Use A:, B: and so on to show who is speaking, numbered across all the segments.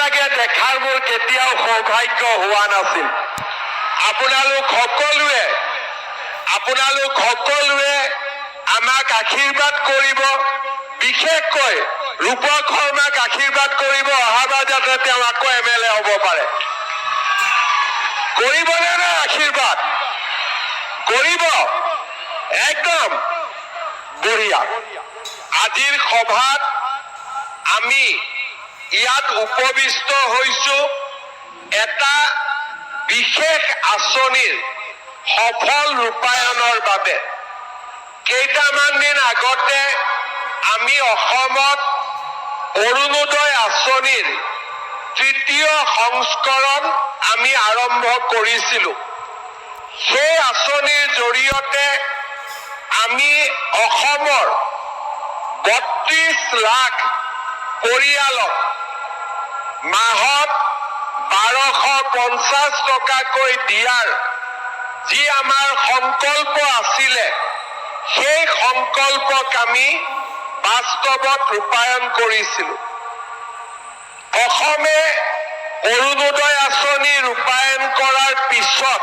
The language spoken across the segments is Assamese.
A: একেলগে দেখাৰ মোৰ কেতিয়াও সৌভাগ্য হোৱা নাছিল। আপোনালোক সকলোৱে আমাক আশীৰ্বাদ কৰিব, বিশেষকৈ ৰূপক শৰ্মাক আশীৰ্বাদ কৰিব অহাবাৰ যাতে তেওঁ আকৌ MLA হ'ব পাৰে। কৰিবনে না আশীৰ্বাদ কৰিব? একদম বঢ়িয়া। আজিৰ সভাত আমি ইয়াত উপবিষ্ট হৈছো এটা বিশেষ আঁচনিৰ সফল ৰূপায়ণৰ বাবে। কেইটামান দিন আগতে আমি অসমত অৰুণোদয় আঁচনিৰ তৃতীয় সংস্কৰণ আমি আৰম্ভ কৰিছিলো। সেই আঁচনিৰ জৰিয়তে আমি অসমৰ ৩২ লাখ পৰিয়ালক মাহত ১২৫০ টকাকৈ দিয়াৰ যি আমাৰ সংকল্প আছিলে, সেই সংকল্পক আমি বাস্তৱত ৰূপায়ণ কৰিছিলো। অসমে অৰুণোদয় আঁচনি ৰূপায়ণ কৰাৰ পিছত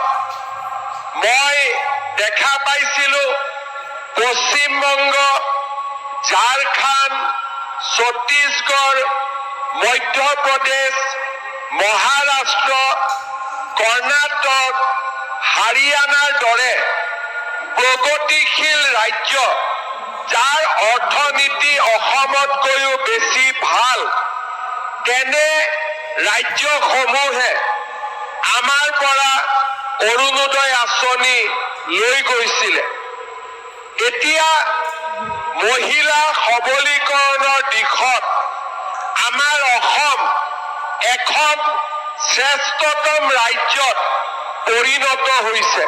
A: মই দেখা পাইছিলো পশ্চিমবংগ, ঝাৰখণ্ড, ছত্তীশগড়, মধ্যপ্ৰদেশ, মহাৰাষ্ট্ৰ, কৰ্ণাটক, হাৰিয়ানাৰ দৰে প্ৰগতিশীল ৰাজ্য, যাৰ অৰ্থনীতি অসমতকৈও বেছি ভাল, তেনে ৰাজ্যসমূহে আমাৰ পৰা অৰুণোদয় আঁচনি লৈ গৈছিলে। এতিয়া মহিলা সবলীকৰণৰ দিশত আমাৰ অসম এখন শ্ৰেষ্ঠতম ৰাজ্যত পৰিণত হৈছে।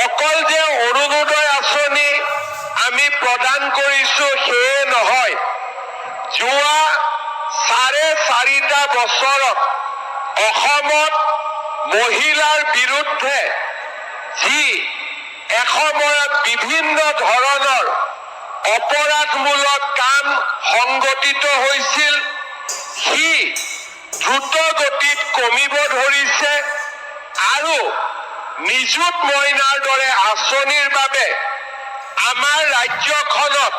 A: অকল যে অৰুণোদয় আঁচনি আমি প্ৰদান কৰিছো সেয়ে নহয়, যোৱা ৪.৫ বছৰত অসমত মহিলাৰ বিৰুদ্ধে যি এসময়ত বিভিন্ন ধৰণৰ অপৰাধমূলক কাম সংঘটিত হৈছিল, সি দ্ৰুত গতিত কমিব ধৰিছে আৰু নিযুত মইনাৰ দৰে আঁচনিৰ বাবে আমাৰ ৰাজ্যখনত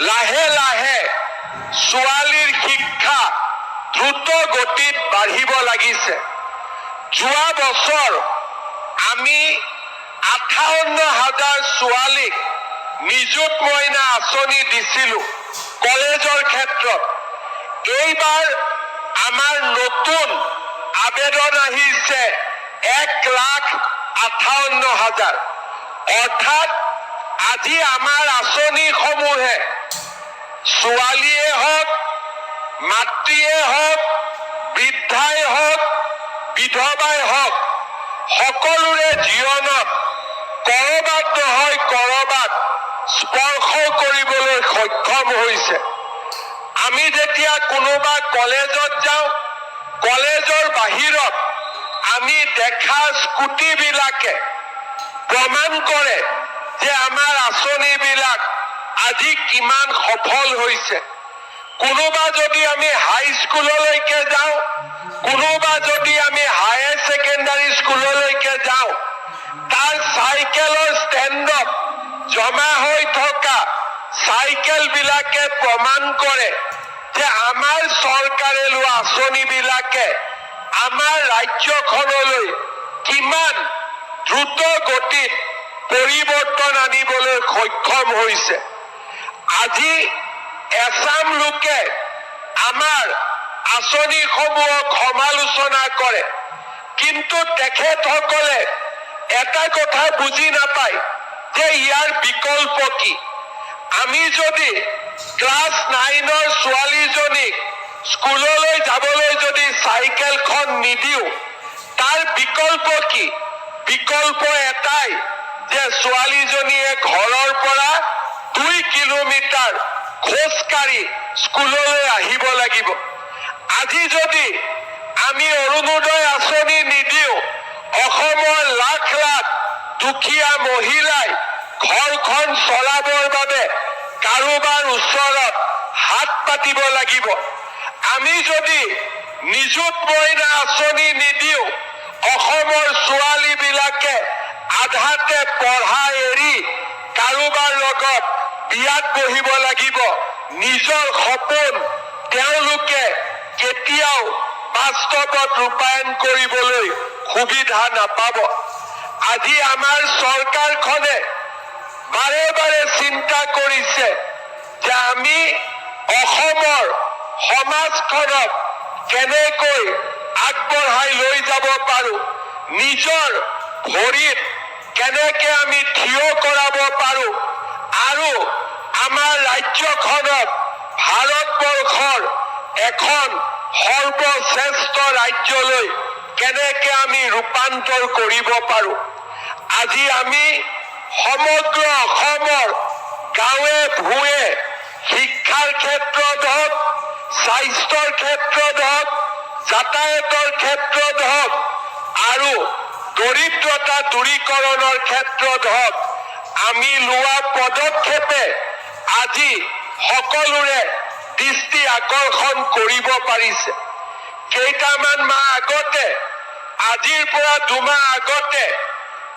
A: লাহে লাহে ছোৱালীৰ শিক্ষা দ্ৰুত গতিত বাঢ়িব লাগিছে। যোৱা বছৰ আমি ৫৮,০০০ ছোৱালীক নিযুত মইনা আঁচনি দিছিলো কলেজৰ ক্ষেত্ৰত। এইবাৰ আমাৰ নতুন আবেদন আহিছে ১,৫৮,০০০। অৰ্থাৎ আজি আমাৰ আঁচনিসমূহে ছোৱালীয়ে হওক, মাতৃয়ে হওক, বৃদ্ধাই হওক, বিধৱাই হওক, সকলোৰে জীৱনত কৰবাত নহয় কৰবাত স্পৰ্শ কৰিবলৈ সক্ষম হৈছে। আমি যেতিয়া কোনোবা কলেজত যাওঁ, কলেজৰ বাহিৰত আমি দেখা স্কুটিবিলাকে প্ৰমাণ কৰে যে আমাৰ আঁচনিবিলাক আজি কিমান সফল হৈছে। কোনোবা যদি আমি হাইস্কুললৈকে যাওঁ, কোনোবা যদি আমি হায়াৰ ছেকেণ্ডাৰী স্কুললৈকে যাওঁ, তাৰ চাইকেলৰ ষ্টেণ্ডত জমা হৈ থকা চাইকেলবিলাকে প্ৰমাণ কৰে যে আমাৰ চৰকাৰে লোৱা আঁচনিবিলাকে আমাৰ ৰাজ্যখনলৈ কিমান দ্ৰুত গতিত পৰিৱৰ্তন আনিবলৈ সক্ষম হৈছে। আজি এচাম লোকে আমাৰ আঁচনিসমূহক সমালোচনা কৰে, কিন্তু তেখেতসকলে এটা কথা বুজি নাপায় যে ইয়াৰ বিকল্প কি। আমি যদি ক্লাছ 9ৰ ছোৱালীজনীক স্কুললৈ যাবলৈ যদি চাইকেলখন নিদিওঁ, তাৰ বিকল্প কি? বিকল্প এটাই যে ছোৱালীজনীয়ে ঘৰৰ পৰা 2 কিলোমিটাৰ খোজকাঢ়ি স্কুললৈ আহিব লাগিব। আজি যদি আমি অৰুণোদয় আঁচনি নিদিওঁ, অসমৰ লাখ লাখ দুখীয়া মহিলাই ঘৰখন চলাবৰ বাবে কাৰোবাৰ ওচৰত হাত পাতিব লাগিব। আমি যদি নিযুত মইনা আঁচনি নিদিও অসমৰ ছোৱালীবিলাকে আধাতে পঢ়া এৰি কাৰোবাৰ লগত বিয়াত বহিব লাগিব। নিজৰ সপোন তেওঁলোকে কেতিয়াও বাস্তৱত ৰূপায়ণ কৰিবলৈ সুবিধা নাপাব। আজি আমাৰ চৰকাৰখনে বাৰে বাৰে চিন্তা কৰিছে যে আমি অসমৰ সমাজখনক কেনেকৈ আগবঢ়াই লৈ যাব পাৰো, নিজৰ ভৰিত কেনেকে আমি থিয় কৰাব পাৰো আৰু আমাৰ ৰাজ্যখনক ভাৰতবৰ্ষৰ এখন সৰ্বশ্ৰেষ্ঠ ৰাজ্যলৈ কেনেকে আমি ৰূপান্তৰ কৰিব পাৰো। আজি আমি সমগ্ৰ অসমৰ গাঁৱে ভূঞে শিক্ষাৰ ক্ষেত্ৰত হওক, স্বাস্থ্যৰ ক্ষেত্ৰত হওক, যাতায়াতৰ ক্ষেত্ৰত হওক আৰু দৰিদ্ৰতা দূৰীকৰণৰ ক্ষেত্ৰত হওক আমি লোৱা পদক্ষেপে আজি সকলোৰে দৃষ্টি আকৰ্ষণ কৰিব পাৰিছে। কেইটামান মাহ আগতে, আজিৰ পৰা দুমাহ আগতে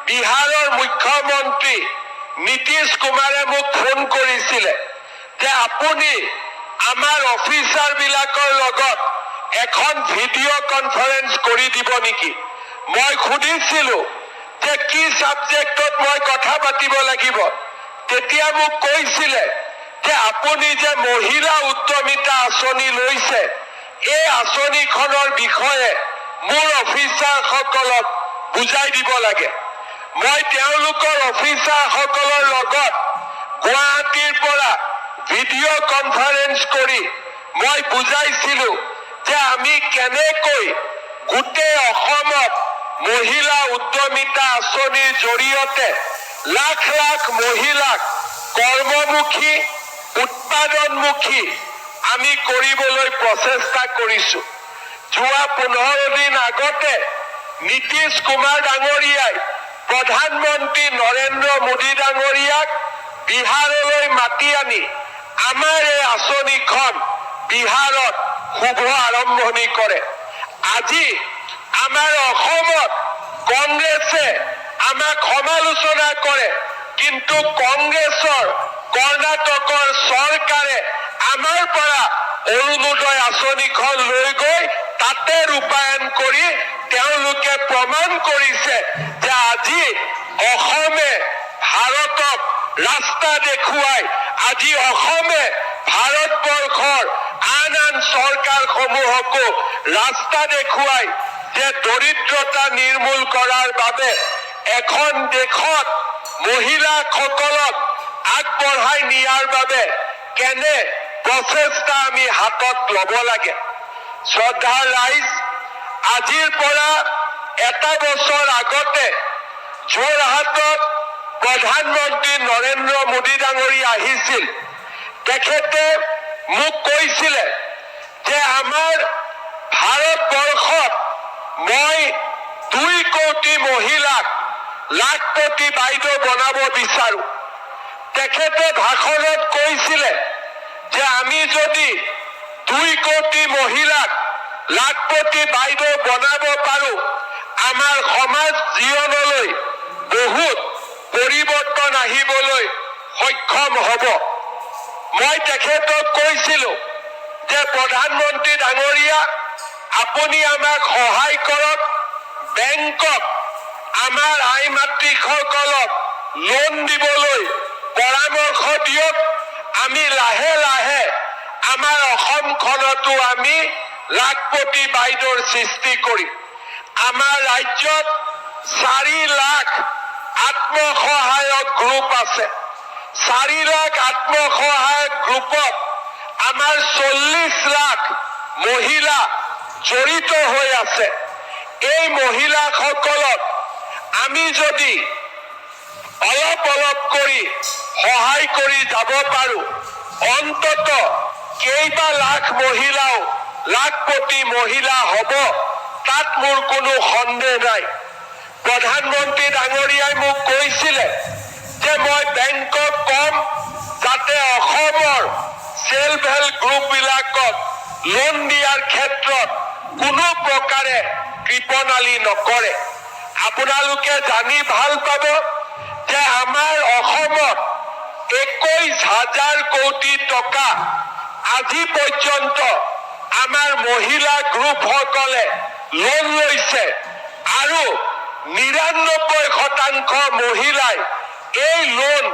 A: বিহাৰৰ মুখ্যমন্ত্ৰী নীতিশ কুমাৰে মোক ফোন কৰিছিলে যে আপুনি আমাৰ অফিচাৰবিলাকৰ লগত এখন ভিডিঅ' কনফাৰেন্স কৰি দিব নেকি। মই সুধিছিলো যে কি ছাবজেক্টত মই কথা পাতিব লাগিব। তেতিয়া মোক কৈছিলে যে আপুনি যে মহিলা উদ্যমিতা আঁচনি লৈছে, এই আঁচনিখনৰ বিষয়ে মোৰ অফিচাৰসকলক বুজাই দিব লাগে। মই তেওঁলোকৰ অফিচাৰসকলৰ লগত গুৱাহাটীৰ পৰা ভিডিঅ' কনফাৰেন্স কৰি মই বুজাইছিলো যে আমি কেনেকৈ গোটেই অসমত মহিলা উদ্যমিতা আঁচনিৰ জৰিয়তে লাখ লাখ মহিলাক কৰ্মমুখী, উৎপাদনমুখী আমি কৰিবলৈ প্ৰচেষ্টা কৰিছো। যোৱা 15 দিন আগতে নীতিশ কুমাৰ ডাঙৰীয়াই প্ৰধানমন্ত্ৰী নৰেন্দ্ৰ মোদী ডাঙৰীয়াক বিহাৰলৈ মাতি আনি আমাৰ এই আঁচনিখন বিহাৰত শুভ আৰম্ভণি কৰে। আজি আমাৰ অসমত কংগ্ৰেছে আমাক সমালোচনা কৰে, কিন্তু কংগ্ৰেছৰ কৰ্ণাটকৰ চৰকাৰে আমাৰ পৰা অৰুণোদয় আঁচনিখন লৈ গৈ তাতে ৰূপায়ণ কৰি তেওঁলোকে প্ৰমাণ কৰিছে যে আজি অসমে ভাৰতক ৰাস্তা দেখুৱাই, আজি অসমে ভাৰতবৰ্ষৰ আন আন চৰকাৰসমূহকো ৰাস্তা দেখুৱাই যে দৰিদ্ৰতা নিৰ্মূল কৰাৰ বাবে এখন দেশত মহিলাসকলক আগবঢ়াই নিয়াৰ বাবে কেনে প্ৰচেষ্টা আমি হাতত ল'ব লাগে। শ্ৰদ্ধা ৰাইজ, আজিৰ পৰা এটা বছৰ আগতে যোৰহাটত প্ৰধানমন্ত্ৰী নৰেন্দ্ৰ মোদী ডাঙৰীয়া আহিছিল। তেখেতে মোক কৈছিলে যে আমাৰ ভাৰতবৰ্ষত মই 2 কোটি মহিলাক লাখপতি বাইদেউ বনাব বিচাৰো। তেখেতে ভাষণত কৈছিলে যে আমি যদি 2 কোটি মহিলাক লাখপতি বাইদেউ বনাব পাৰো, আমাৰ সমাজ জীৱনলৈ বহুত পৰিৱৰ্তন আহিবলৈ সক্ষম হ'ব। মই তেখেতক কৈছিলো যে প্ৰধানমন্ত্ৰী ডাঙৰীয়া, আপুনি আমাক সহায় কৰক, বেংকক আমাৰ আই মাতৃসকলক লোন দিবলৈ পৰামৰ্শ দিয়ক। আমি লাহে লাহে আমাৰ অসমখনতো আমি লাখপতি বাইদেউৰ সৃষ্টি কৰিম। আমাৰ ৰাজ্যত 4 লাখ আত্মসহায়ক গ্ৰুপ আছে। 4 লাখ আত্মসহায়ক গ্ৰুপত আমাৰ 40 লাখ মহিলা জড়িত হৈ আছে। এই মহিলাসকলক আমি যদি অলপ অলপ কৰি সহায় কৰি যাব পাৰো, অন্তত কেইবা লাখ মহিলাও লাখপতি মহিলা হ'ব, তাত মোৰ কোনো সন্দেহ নাই। প্ৰধানমন্ত্ৰী ডাঙৰীয়াই মোক কৈছিলে যে মই বেংকক কম যাতে অসমৰ সেল্ফ হেল্প গ্ৰুপবিলাকক লোন দিয়াৰ ক্ষেত্ৰত কোনো প্ৰকাৰে কৃপণালী নকৰে। আপোনালোকে জানি ভাল পাব যে আমাৰ অসমত 21,000 কোটি টকা আজি পৰ্যন্ত আমাৰ মহিলা গ্ৰুপসকলে লোন লৈছে আৰু 99% মহিলাই এই লোন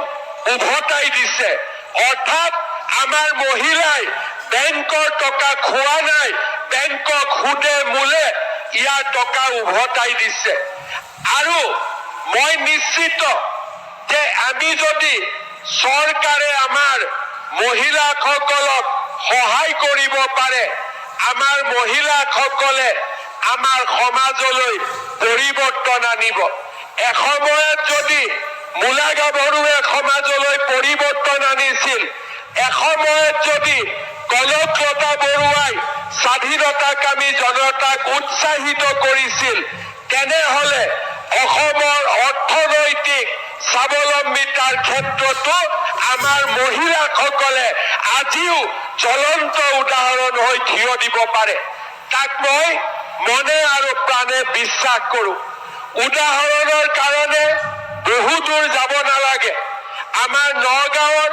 A: উভতাই দিছে। অৰ্থাৎ আমাৰ মহিলাই বেংকৰ টকা খোৱা নাই, বেংকক সুদে মূলে ইয়াৰ টকা উভতাই দিছে। আৰু মই নিশ্চিত যে আমি যদি চৰকাৰে আমাৰ মহিলাসকলক সহায় কৰিব পাৰে, আমাৰ মহিলাসকলে আমাৰ সমাজলৈ পৰিৱৰ্তন আনিব। এসময়ত যদি মূলা গাভৰুৱে সমাজলৈ পৰিৱৰ্তন আনিছিল, এসময়ত যদি কনকলতা বৰুৱাই স্বাধীনতাকামী জনতাক উৎসাহিত কৰিছিল, তেনেহলে অসমৰ অৰ্থনৈতিক স্বাৱলম্বিতাৰ ক্ষেত্ৰতো আমাৰ মহিলাসকলে আজিও জ্বলন্ত উদাহৰণ হৈ থিয় দিব পাৰে। তাক মই মনে আৰু প্ৰাণে বিশ্বাস কৰোঁ। উদাহৰণৰ কাৰণে বহু দূৰ যাব নালাগে। আমাৰ নগাঁৱৰ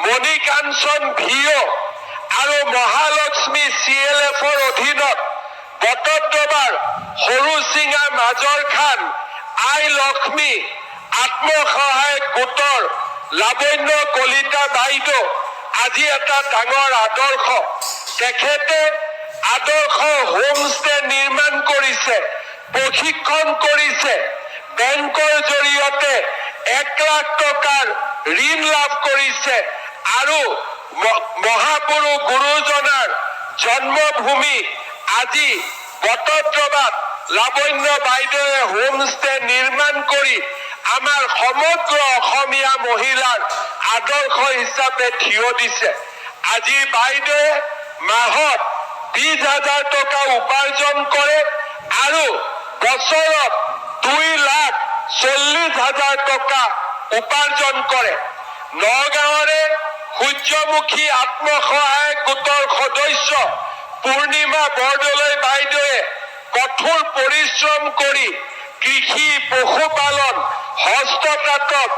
A: মণিকাঞ্চন ভিঅ আৰু মহালক্ষ্মী CLFৰ অধীনত বটদ্ৰৱাৰ সৰুচিঙা মাজৰ খান আই লক্ষ্মী আত্মসহায়ক গোটৰ লাৱণ্য কলিতা বাইদেউ আজি এটা ডাঙৰ আদৰ্শ। তেখেতে আদৰ্শ হোমষ্টে নিৰ্মাণ কৰিছে, প্ৰশিক্ষণ কৰিছে, বেংকৰ জৰিয়তে 1 লাখ টকাৰ ঋণ লাভ কৰিছে আৰু মহাপুৰুষ গুৰুজনাৰ জন্মভূমি আজি বটদ্ৰৱাত লাৱণ্য বাইদেৱে হোমষ্টে নিৰ্মাণ কৰি আমাৰ সমগ্ৰ অসমীয়া মহিলাৰ আদৰ্শ হিচাপে থিয় দিছে। আজি বাইদেৱে মাহত 20,000 টকা উপাৰ্জন কৰে আৰু বছৰত 2,40,000 টকা উপাৰ্জন কৰে। নগাঁৱৰে সূৰ্যমুখী আত্মসহায়ক গোটৰ সদস্য পূৰ্ণিমা বৰদলৈ বাইদেৱে কঠোৰ পৰিশ্ৰম কৰি কৃষি, পশুপালন, হস্ততাঁতক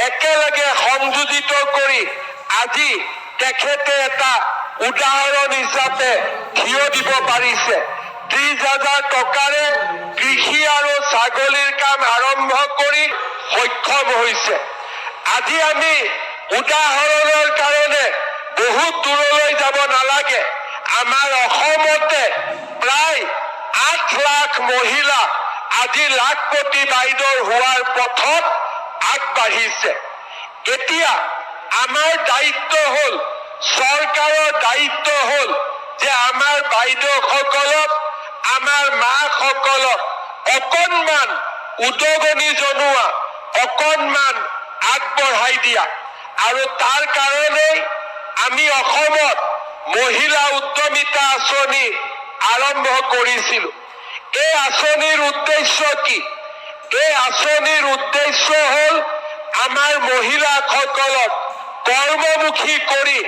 A: একেলগে সংযোজিত কৰি আজি তেখেতে এটা উদাহৰণ হিচাপে থিয় দিব পাৰিছে। 30,000 টকাৰে কৃষি আৰু ছাগলীৰ কাম আৰম্ভ কৰি সক্ষম হৈছে। আজি আমি উদাহৰণৰ কাৰণে বহুত দূৰলৈ যাব নালাগে। আমাৰ অসমতে প্ৰায় 8 লাখ মহিলা আজি লাখপতি বাইদেউ হোৱাৰ পথত আগবাঢ়িছে। এতিয়া আমাৰ দায়িত্ব হ'ল, চৰকাৰৰ দায়িত্ব হ'ল যে আমাৰ বাইদেউসকলক, আমাৰ মাসকলক অকণমান উদগনি জনোৱা, অকণমান আগবঢ়াই দিয়া। আৰু তাৰ কাৰণেই আমি অসমত মহিলা উদ্যমিতা আঁচনি আৰম্ভ কৰিছিলোঁ। এই আঁচনিৰ উদ্দেশ্য কি? এই আঁচনিৰ উদ্দেশ্য হ'ল আমাৰ মহিলাসকলক কৰ্মমুখী কৰি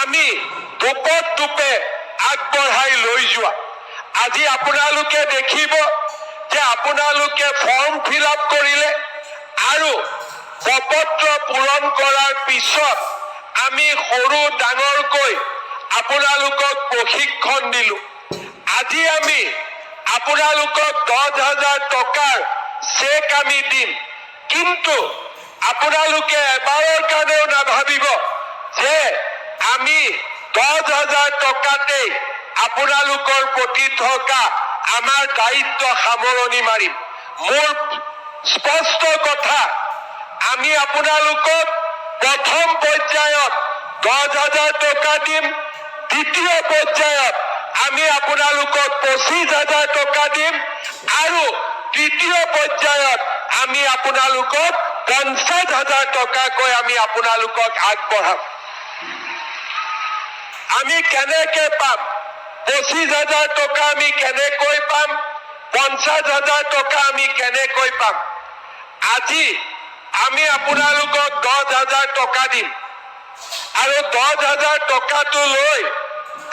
A: আমি দোপে আগবঢ়াই লৈ যোৱা। আজি আপোনালোকে দেখিব যে আপোনালোকে ফৰ্ম ফিল আপ কৰিলে আৰু প্ৰপত্ৰ পূৰণ কৰাৰ পিছত আমি সৰু ডাঙৰকৈ আপোনালোকক প্ৰশিক্ষণ দিলোঁ। আজি আমি আপোনালোকক 10,000 টকাৰ চেক আমি দিম, কিন্তু আপোনালোকে এবাৰৰ কাৰণেও নাভাবিব যে আমি 10,000 টকাতেই আপোনালোকৰ প্ৰতি থকা আমাৰ দায়িত্ব সামৰণি মাৰিম। মোৰ স্পষ্ট কথা, আমি আপোনালোকক প্ৰথম পৰ্যায়ত 10,000 টকা দিম, দ্বিতীয় পৰ্যায়ত আমি আপোনালোকক 25,000 টকা দিম আৰু তৃতীয় পৰ্যায়ত আমি আপোনালোকক 50,000 টকাকৈ আমি আপোনালোকক আগবঢ়াম। আমি কেনেকৈ পাম? 25,000 টকা আমি কেনেকৈ পাম? 50,000 টকা আমি কেনেকৈ পাম? আজি আমি আপোনালোকক 10,000 টকা দিম আৰু 10,000 টকাটো লৈ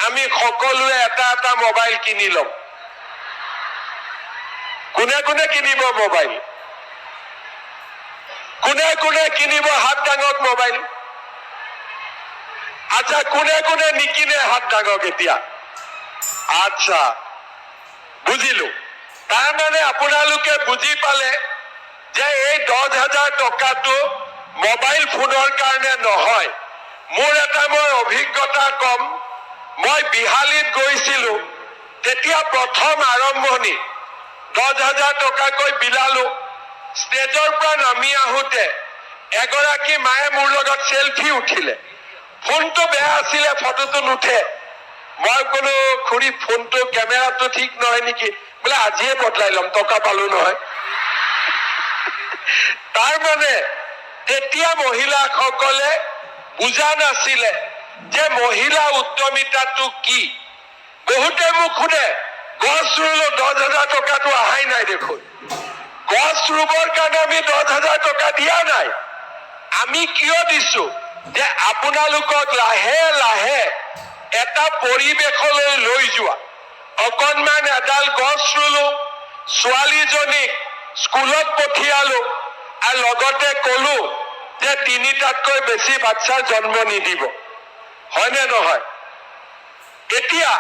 A: আমি সকলোৱে এটা মোবাইল কিনি ল'ম। কোনে কোনে কিনিব মোবাইল? কোনে কোনে কিনিব হাত দাঙক মোবাইল? আচ্ছা, কোনে কোনে নিকিনে হাত দাঙক এতিয়া? আচ্ছা, বুজিলো। তাৰমানে আপোনালোকে বুজি পালে যে এই 10,000 টকাটো মোবাইল ফোনৰ কাৰণে নহয়। মোৰ এটা মই অভিজ্ঞতা কম। মই বিহালীত গৈছিলো, তেতিয়া প্ৰথম আৰম্ভণি 10,000 টকাকৈ বিলালো। ষ্টেজৰ পৰা নামি আহোঁতে এগৰাকী মায়ে মোৰ লগত চেলফি উঠিলে। ফোনটো বেয়া আছিলে, ফটোটো নুঠে। মই ক'লো, খুৰী ফোনটো কেমেৰাটো ঠিক নহয় নেকি? বোলে আজিয়ে বদলাই ল'ম, টকা পালো নহয়। তাৰমানে তেতিয়া মহিলাসকলে বুজা নাছিলে যে মহিলা উদ্যমিতাটো কি। বহুতে মোক সোধে, গছ ৰুলো 10,000 টকাটো অহাই নাই দেখোন। গছ ৰুবৰ কাৰণে আমি 10,000 টকা দিয়া নাই। আমি কিয় দিছো যে আপোনালোকক লাহে লাহে এটা পৰিৱেশলৈ লৈ যোৱা। অকণমান এডাল গছ ৰুলো, ছোৱালীজনীক স্কুলত পঠিয়ালো, আৰু লগতে কলো যে 3টাতকৈ বেছি বাচ্চাৰ জন্ম নিদিব। হয়নে নহয়? এতিয়া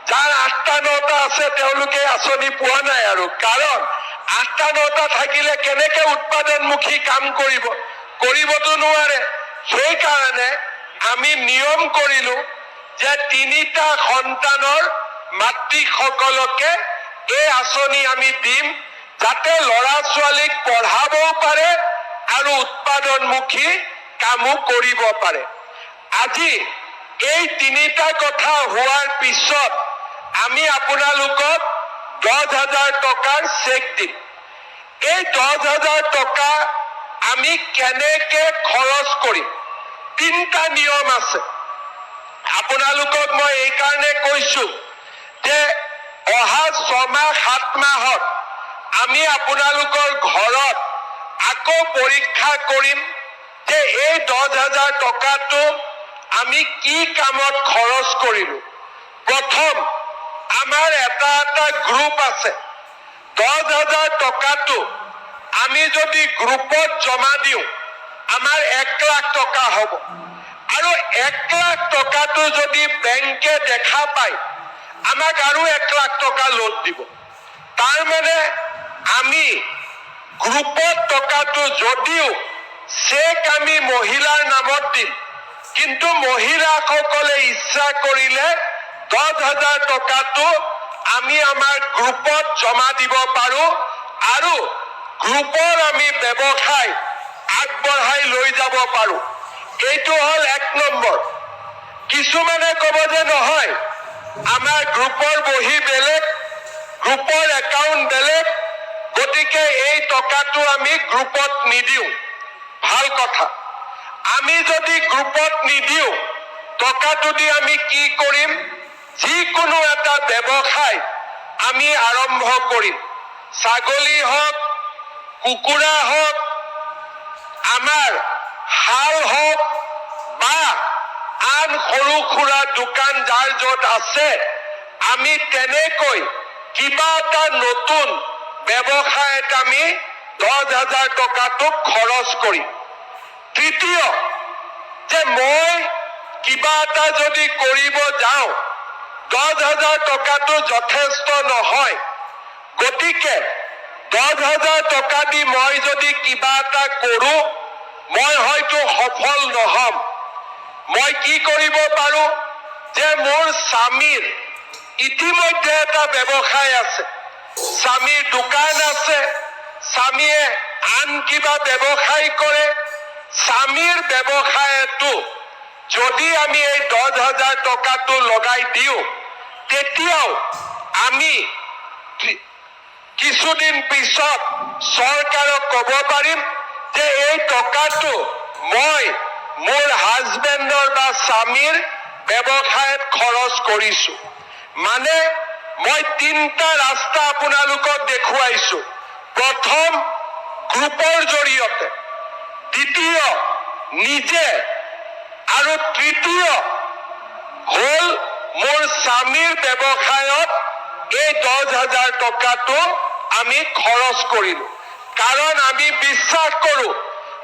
A: যাৰ 8টা 9টা আছে তেওঁলোকে আঁচনি পোৱা নাই আৰু। কাৰণ 8টা 9টা থাকিলে কেনেকে উৎপাদনমুখী কাম কৰিব? কৰিবতো নোৱাৰে। সেইকাৰণে আমি নিয়ম কৰিলো যে 3টা সন্তানৰ মাতৃসকলকে এই আঁচনি আমি দিম, যাতে ল'ৰা ছোৱালীক পঢ়াবও পাৰে আৰু উৎপাদনমুখী কামো কৰিব পাৰে। আজি এই 3টা কথা হোৱাৰ পিছত আমি আপোনালোকক 10,000 টকাৰ চেক দিম। এই 10,000 টকা আমি কেনেকে খৰচ কৰিম? 3টা নিয়ম আছে। আপোনালোকক মই এই কাৰণে কৈছো যে অহা 6 মাহ 7 মাহত আমি আপোনালোকৰ ঘৰত আকৌ পৰীক্ষা কৰিম যে এই 10,000 টকাটো আমি কি কামত খৰচ কৰিলো। প্ৰথম, আমাৰ এটা এটা গ্ৰুপ আছে। 10,000 টকাটো আমি যদি গ্ৰুপত জমা দিওঁ আমাৰ 1 লাখ টকা হ'ব। আৰু 1 লাখ টকাটো যদি বেংকে দেখা পায় আমাক আৰু 1 লাখ টকা লোন দিব। তাৰমানে আমি গ্ৰুপত টকাটো যদিও চেক আমি মহিলাৰ নামত দিম, কিন্তু মহিলাসকলে ইচ্ছা কৰিলে 10,000 টকাটো আমি আমাৰ গ্ৰুপত জমা দিব পাৰো আৰু গ্ৰুপৰ আমি ব্যৱসায় আগবঢ়াই লৈ যাব পাৰো। এইটো হ'ল 1 নম্বৰ। কিছুমানে ক'ব যে নহয়, আমাৰ গ্ৰুপৰ বহি বেলেগ, গ্ৰুপৰ একাউণ্ট বেলেগ, গতিকে এই টকাটো আমি গ্ৰুপত নিদিওঁ। ভাল কথা। আমি যদি গ্ৰুপত নিদিওঁ, টকাটো দি আমি কি কৰিম? যিকোনো এটা ব্যৱসায় আমি আৰম্ভ কৰিম। ছাগলী হওক, কুকুৰা হওক, আমাৰ হাল হওক বা আন সৰু সুৰা দোকান যাৰ য'ত আছে, আমি তেনেকৈ কিবা এটা নতুন ব্যৱসায়ত আমি 10,000 টকাটো খৰচ কৰিম। তৃতীয়, যে মই কিবা এটা যদি কৰিব যাওঁ 10,000 টকাটো যথেষ্ট নহয়। গতিকে 10,000 টকা দি মই যদি কিবা এটা কৰো মই হয়তো সফল নহম। মই কি কৰিব পাৰো যে মোৰ স্বামীৰ ইতিমধ্যে এটা ব্যৱসায় আছে, স্বামীৰ দোকান আছে, স্বামীয়ে আন কিবা ব্যৱসায় কৰে। স্বামীৰ ব্যৱসায়টো যদি আমি এই 10,000 টকাটো লগাই দিওঁ তেতিয়াও আমি কিছুদিন পিছত চৰকাৰক ক'ব পাৰিম যে এই টকাটো মই মোৰ হাজবেণ্ডৰ বা স্বামীৰ ব্যৱসায়ত খৰচ কৰিছো। মানে মই 3টা ৰাস্তা আপোনালোকক দেখুৱাইছো। প্ৰথম, গ্ৰুপৰ জৰিয়তে, দ্বিতীয় নিজে, আৰু তৃতীয় হ'ল মোৰ স্বামীৰ ব্যৱসায়ত এই 10,000 টকাটো আমি খৰচ কৰিলো। কাৰণ আমি বিশ্বাস কৰো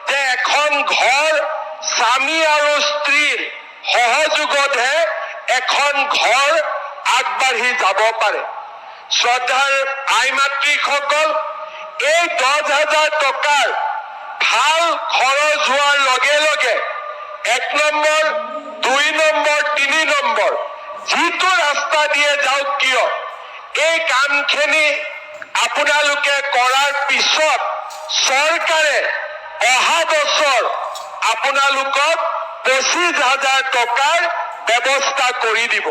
A: যে এখন ঘৰ স্বামী আৰু স্ত্ৰীৰ সহযোগতহে এখন ঘৰ আগবাঢ়ি যাব পাৰে। শ্ৰদ্ধাৰ আই মাতৃসকল, এই 10,000 টকাৰ ভাল খৰচ হোৱাৰ লগে লগে 1 নম্বৰ, 2 নম্বৰ, 3 নম্বৰ যিটো ৰাস্তা দিয়ে যাওক কিয়, এই কামখিনি আপোনালোকে কৰাৰ পিছত চৰকাৰে অহা বছৰ আপোনালোকক 25,000 টকাৰ ব্যৱস্থা কৰি দিব।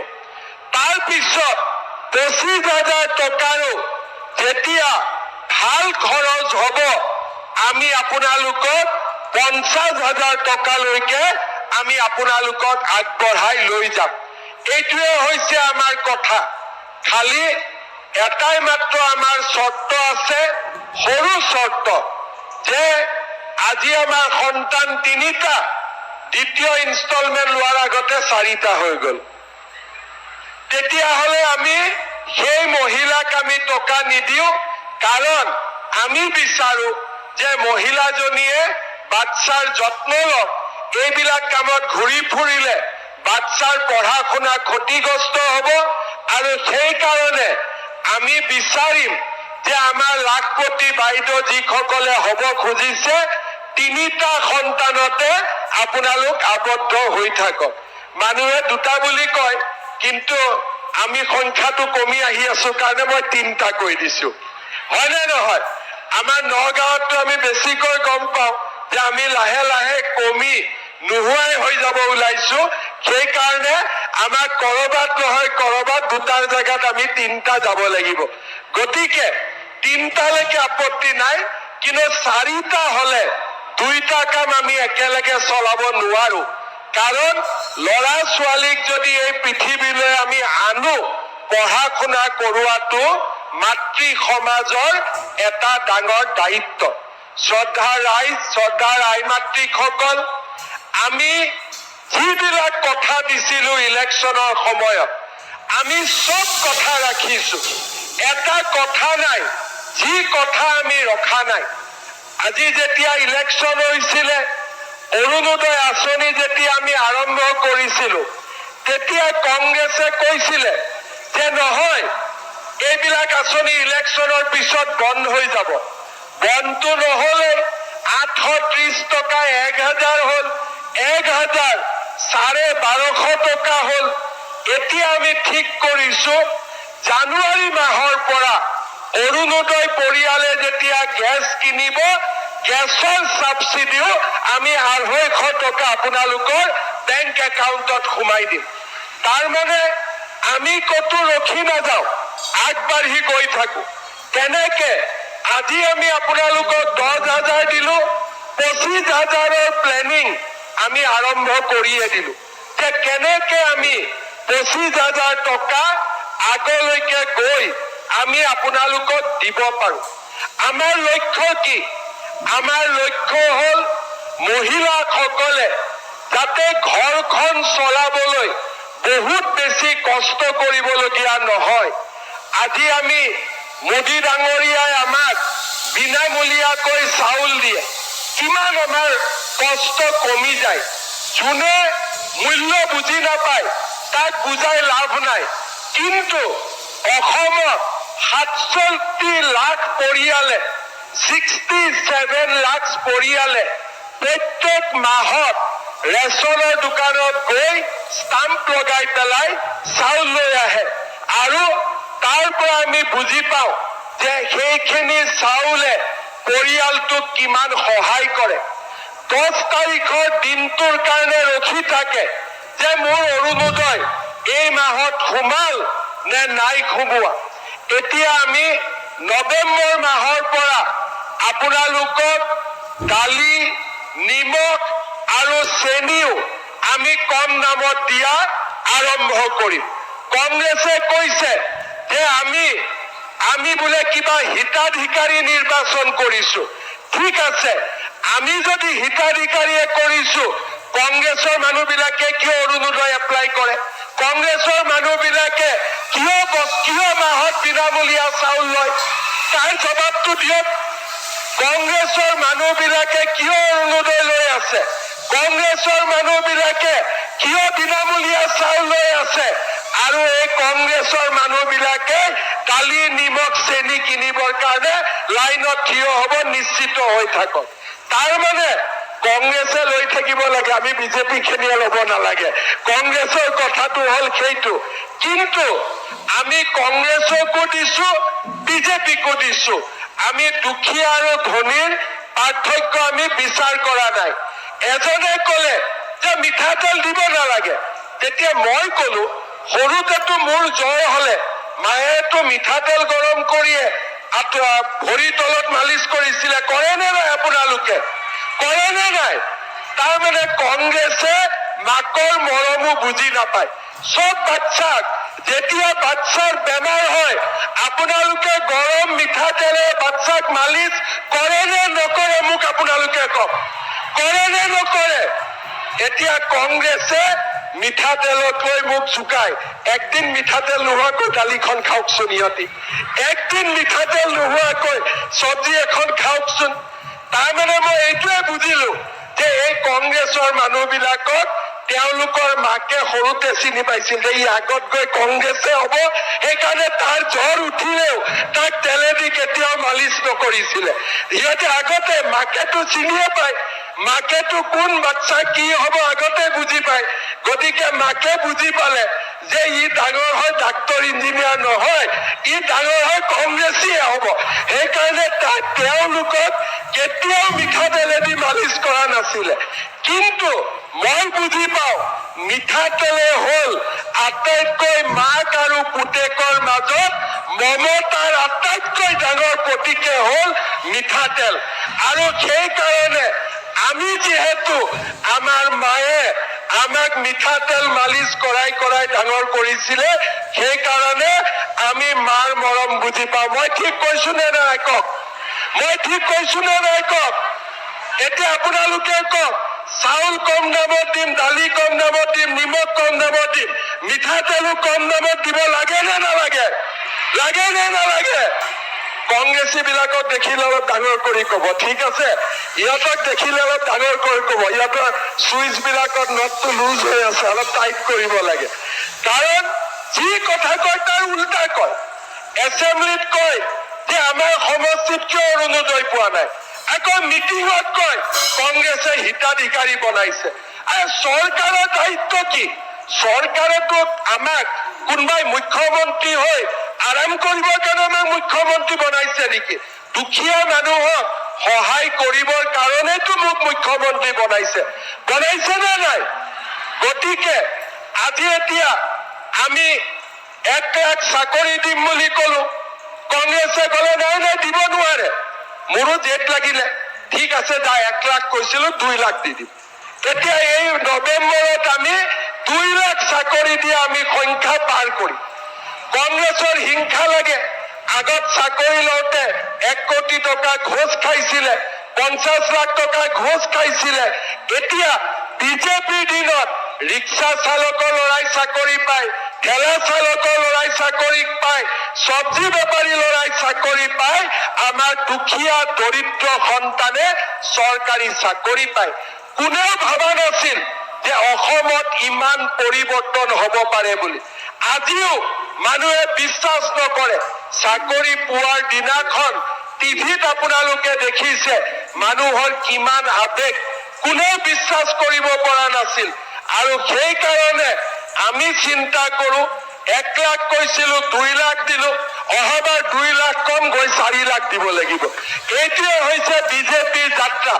A: তাৰ পিছত 25,000 টকাৰো যেতিয়া ভাল খৰচ হ'ব, আমি আপোনালোকক 50,000 টকালৈকে আমি আপোনালোকক আগবঢ়াই লৈ যাম। এইটোৱে হৈছে আমাৰ কথা। খালি এটাই মাত্ৰ আমাৰ চৰ্ত আছে, সৰু চৰ্ত, যে আজি আমাৰ সন্তান 3টা, দ্বিতীয় ইনষ্টলমেণ্ট লোৱাৰ আগতে 4টা হৈ গ'ল। তেতিয়াহ'লে আমি সেই মহিলাক আমি টকা নিদিওঁ, কাৰণ আমি বিচাৰো যে মহিলাজনীয়ে বাচ্চাৰ যত্ন লওক। এইবিলাক কামত ঘূৰি ফুৰিলে বাচ্চাৰ পঢ়া শুনা ক্ষতিগ্ৰস্ত হ'ব, আৰু সেইকাৰণে আমি বিচাৰিম যে আমাৰ লাখপতি বাইদেউ যিসকলে হ'ব খুজিছে, 3টা সন্তানতে আপোনালোক আবদ্ধ হৈ থাকক। মানুহে 2টা বুলি কয়, কিন্তু আমি সংখ্যাটো কমি আহি আছো কাৰণে মই 3টা কৈ দিছো, হয়নে নহয়? আমাৰ নগাঁৱততো আমি বেছিকৈ গম পাওঁ যে আমি লাহে লাহে কমি নোহোৱাই হৈ যাব ওলাইছো। সেইকাৰণে আমাক কৰবাত নহয় কৰবাত 2টাৰ জেগাত আমি 3টা যাব লাগিব। গতিকে 3টালৈকে আপত্তি নাই, কিন্তু 4টা হলে 2টা কাম আমি একেলগে চলাব নোৱাৰো। কাৰণ ল'ৰা ছোৱালীক যদি এই পৃথিৱীলৈ আমি আনো, পঢ়া শুনা কৰোৱাটো মাতৃ সমাজৰ এটা ডাঙৰ দায়িত্ব। শ্ৰদ্ধাৰ ৰাইজ, শ্ৰদ্ধাৰ আই মাতৃসকল, আমি যিবিলাক কথা দিছিলো ইলেকশ্যনৰ সময়ত, আমি চব কথা ৰাখিছো। এটা কথা নাই যি কথা আমি ৰখা নাই। আজি যেতিয়া ইলেকশ্যন হৈছিলে, অৰুণোদয় আঁচনি যেতিয়া আমি আৰম্ভ কৰিছিলো, তেতিয়া কংগ্ৰেছে কৈছিলে যে নহয়, এইবিলাক আঁচনি ইলেকশ্যনৰ পিছত বন্ধ হৈ যাব। বন্ধটো নহলে 830 টকা 1,000 হ'ল, 1,000 1250 টকা হ'ল। এতিয়া আমি ঠিক কৰিছো জানুৱাৰী মাহৰ পৰা অৰুণোদয় পৰিয়ালে যেতিয়া গেছ কিনিব, গেছৰ সাবচিডিও আমি 250 টকা আপোনালোকৰ বেংক একাউণ্টত সোমাই দিম। তাৰমানে আমি কতো ৰখি নাযাওঁ, আগবাঢ়ি গৈ থাকো। তেনেকে আজি আমি আপোনালোকক 10,000 দিলো, 25,000ৰ প্লেনিং আমি আৰম্ভ কৰিয়ে দিলো, যে কেনেকে আমি 25,000 টকা আগলৈকে গৈ আমি আপোনালোকক দিব পাৰো। আমাৰ লক্ষ্য কি? আমাৰ লক্ষ্য হ'ল মহিলাসকলে যাতে ঘৰখন চলাবলৈ বহুত বেছি কষ্ট কৰিবলগীয়া নহয়। আজি আমি মোদী ডাঙৰীয়াই আমাক বিনামূলীয়াকৈ চাউল দিয়ে, কিমান আমাৰ কষ্ট কমি যায়। যোনে মূল্য বুজি নাপায় তাক বুজাই লাভ নাই। কিন্তু অসমত 67 লাখ পৰিয়ালে, 67 লাখ পৰিয়ালে প্ৰত্যেক মাহত ৰেচনৰ দোকানত গৈ ষ্টাম্প লগাই পেলাই চাউল লৈ আহে, আৰু তাৰ পৰা আমি বুজি পাওঁ যে সেইখিনি চাউলে পৰিয়ালটোক কিমান সহায় কৰে। 10 তাৰিখৰ দিনটোৰ কাৰণে ৰখি থাকে যে মোৰ অৰুণোদয় এই মাহত সোমাল নে নাই সোমোৱা। এতিয়া আমি নৱেম্বৰ মাহৰ পৰা আপোনালোকক দালি, নিমখ আৰু চেনিও আমি কম দামত দিয়া আৰম্ভ কৰিম। কংগ্ৰেছে কৈছে যে আমি বোলে কিবা হিতাধিকাৰী নিৰ্বাচন কৰিছো। ঠিক আছে, আমি যদি হিতাধিকাৰীয়ে কৰিছো, কংগ্ৰেছৰ মানুহবিলাকে কিয় অৰুণোদয় এপ্লাই কৰে? কংগ্ৰেছৰ মানুহবিলাকে কিয় মাহত বিনামূলীয়া চাউল লয়? তাৰ জবাবটো দিয়ক। কংগ্ৰেছৰ মানুহবিলাকে কিয় অৰুণোদয় লৈ আছে? কংগ্ৰেছৰ মানুহবিলাকে কিয় বিনামূলীয়া চাউল লৈ আছে? আৰু এই কংগ্ৰেছৰ মানুহবিলাকে দালি, নিমখ, চেনি কিনিবৰ কাৰণে লাইনত থিয় হ'ব, নিশ্চিত হৈ থাকক। তাৰমানে কংগ্ৰেছে লৈ থাকিব লাগে, আমি বিজেপি খিনিয়ে ল'ব নালাগে। কংগ্ৰেছৰ কথাটো হ'ল সেইটো। কিন্তু আমি কংগ্ৰেছকো দিছো, বিজেপিকো দিছো। আমি দুখীয়া আৰু ধনীৰ পাৰ্থক্য আমি বিচাৰ কৰা নাই। এজনে ক'লে যে মিঠাতেল দিব নালাগে, তেতিয়া মই ক'লো সৰুতেতো মোৰ জ্বৰ হ'লে মায়েতো মিঠাতেল গৰম কৰিয়ে ভৰি তলত মালিচ কৰিছিলে। কৰে নে নাই আপোনালোকে? কৰে নে নাই? তাৰমানে কংগ্ৰেছে মাকৰ মৰমো বুজি নাপায়। চব বাচ্চাক যেতিয়া বাচ্চাৰ বেমাৰ হয় আপোনালোকে গৰম মিঠাতেলে বাচ্চাক মালিচ কৰে নে নকৰে? মোক আপোনালোকে কওক, কৰে নে নকৰে? এতিয়া কংগ্ৰেছে মিঠাতেলক লৈ মোক জোকায়। একদিন মিঠাতেল নোহোৱাকৈ দালিখন খাওকচোন, ইহঁতি একদিন মিঠাতেল নোহোৱাকৈ চব্জি এখন খাওকচোন। তাৰমানে মই এইটোৱে বুজিলো যে এই কংগ্ৰেছৰ মানুহবিলাকক তেওঁলোকৰ মাকে সৰুতে চিনি পাইছিল যে ই আগত গৈ কংগ্ৰেছে হ'ব, সেইকাৰণে তাৰ জ্বৰ উঠিলেও তাক তেলেদি কেতিয়াও মালিচ নকৰিছিলে। সিহঁতে আগতে মাকেতো চিনিয়ে পায়, মাকেতো কোন বাচ্চা কি হ'ব আগতে বুজি পায়। গতিকে মাকে বুজি পালে যে ই ডাঙৰ হয় ডাক্তৰ ইঞ্জিনিয়াৰ নহয়, ই ডাঙৰ হয় কংগ্ৰেছীয়ে হ'ব। সেইকাৰণে তেওঁলোকক কেতিয়াও মিঠাতেলেদি মালিচ কৰা নাছিলে। কিন্তু মই বুজি পাওঁ মিঠাতেলে হ'ল আটাইতকৈ মাক আৰু পুতেকৰ মাজত মমতাৰ আটাইতকৈ ডাঙৰ প্ৰতীকে হ'ল মিঠাতেল। আৰু সেইকাৰণে আমি যিহেতু আমাৰ মায়ে আমাক মিঠাতেল মালিচ কৰাই কৰাই ডাঙৰ কৰিছিলে, সেইকাৰণে আমি মাৰ মৰম বুজি পাওঁ। মই ঠিক কৈছো নে নাই কওক? মই ঠিক কৈছো নে নাই কওক? এতিয়া আপোনালোকে কওক, চাউল কম দামত দিম, দালি কম দামত দিম, নিমখ কম দামত দিম, মিঠাতেলো কম দামত দিব লাগে নে নালাগে? লাগে নে নালাগে? কংগ্ৰেছী বিলাকক দেখিলে অলপ ডাঙৰ কৰি কব, ঠিক আছে? ইহঁতক দেখিলে অলপ ডাঙৰ কৰি কব, ইহঁতৰ চুইচ বিলাকত নটটো লুজ হৈ আছে, অলপ টাইট কৰিব লাগে। কাৰণ যি কথা কয় তাৰ উল্টা কয়। এছেম্বলিত কয় যে আমাৰ সমষ্টিত কিয় অৰুণোদয় পোৱা নাই, আকৌ মিটিঙত কয় কংগ্ৰেছে হিতাধিকাৰী বনাইছে। আৰু চৰকাৰৰ দায়িত্ব কি? চৰকাৰেতো আমাক কোনোবাই মুখ্যমন্ত্ৰী হৈ আৰাম কৰিবৰ কাৰণে আমাক মুখ্যমন্ত্ৰী বনাইছে নেকি? দুখীয়া মানুহক সহায় কৰিবৰ কাৰণেতো মোক মুখ্যমন্ত্ৰী বনাইছে, বনাইছে নে নাই? গতিকে আজি এতিয়া আমি 1 লাখ চাকৰি দিম বুলি কলো, কংগ্ৰেছে ক'লে নাই নাই দিব নোৱাৰে। মোৰো জেদ লাগিলে, ঠিক আছে যা 1 লাখ কৈছিলো 2 লাখ দি দিম। তেতিয়া এই নৱেম্বৰত আমি 2 লাখ চাকৰি দিয়ে আমি সংখ্যা পাৰ কৰিম। কংগ্ৰেছৰ হিংসা লাগে, আগত চাকৰি লওঁতে 1 কোটি টকা ঘোষ খাইছিলে, 50 লাখ টকা ঘোষ খাইছিলে। এতিয়া বিজেপিৰ দিনত ৰিক্সা চালকৰ ল'ৰাই চাকৰি পায়, ঠেলা চালকৰ ল'ৰাই চাকৰি পায়, চব্জি বেপাৰী ল'ৰাই চাকৰি পায়, আমাৰ দুখীয়া দৰিদ্ৰ সন্তানে চৰকাৰী চাকৰি পায়। কোনেও ভবা নাছিল যে অসমত ইমান পৰিৱৰ্তন হ'ব পাৰে বুলি। আজিও মানুহে বিশ্বাস নকৰে। চাকৰি পোৱাৰ দিনাখন টিভিত আপোনালোকে দেখিছে মানুহৰ কিমান আৱেগ, কোনেও বিশ্বাস কৰিব পৰা নাছিল। আৰু সেইকাৰণে আমি চিন্তা কৰো 1 লাখ কৈছিলো 2 লাখ দিলো, অহাবাৰ 2 লাখ কম গৈ 4 লাখ দিব লাগিব। এইটোৱে হৈছে বিজেপিৰ যাত্ৰা।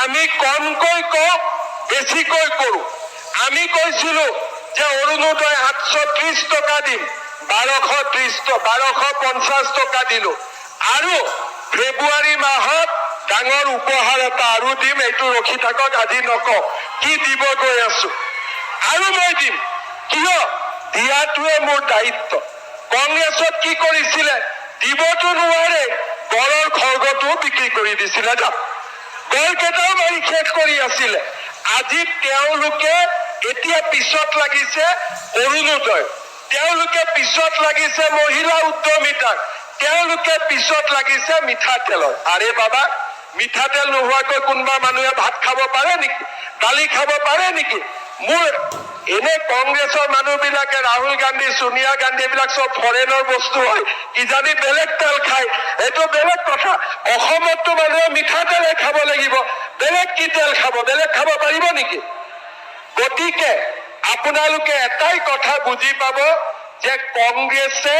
A: আমি কমকৈ কওঁ, বেছিকৈ কৰো। আমি কৈছিলো যে অৰুণোদয় 830 টকা দিম, 1250 টকা দিলো। আৰু ফেব্ৰুৱাৰী মাহত ডাঙৰ উপহাৰ এটা আৰু দিম, এইটো ৰখি থাকক, আজি নকওঁ কি দিব গৈ আছো। আৰু মই দিম, কিয় দিয়াটোৱে মোৰ দায়িত্ব। কংগ্ৰেছত কি কৰিছিলে, দিবতো নোৱাৰে, গড়ৰ খৰ্গটোও বিক্ৰী কৰি দিছিলে, গড় কেইটাও মাৰি শেষ কৰি আছিলে। আজি তেওঁলোকে এতিয়া পিছত লাগিছে অৰুণোদয়, তেওঁলোকে পিছত লাগিছে মহিলা উদ্যমিতাক, তেওঁলোকে পিছত লাগিছে মিঠাতেলত। আৰে বাবা, মিঠাতেল নোহোৱাকৈ কোনোবা মানুহে ভাত খাব পাৰে নেকি, দালি খাব পাৰে নেকি? মোৰ এনে কংগ্ৰেছৰ মানুহবিলাকে, ৰাহুল গান্ধী, সোনিয়া গান্ধী, এইবিলাক চব ফৰেনৰ বস্তু হয়, কিজানি বেলেগ তেল খায়, এইটো বেলেগ কথা। অসমততো মানুহে মিঠাতেলে খাব লাগিব, বেলেগ কি তেল খাব? বেলেগ খাব পাৰিব নেকি? গতিকে আপোনালোকে এটাই কথা বুজি পাব যে কংগ্ৰেছে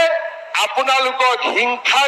A: আপোনালোকক হিংসা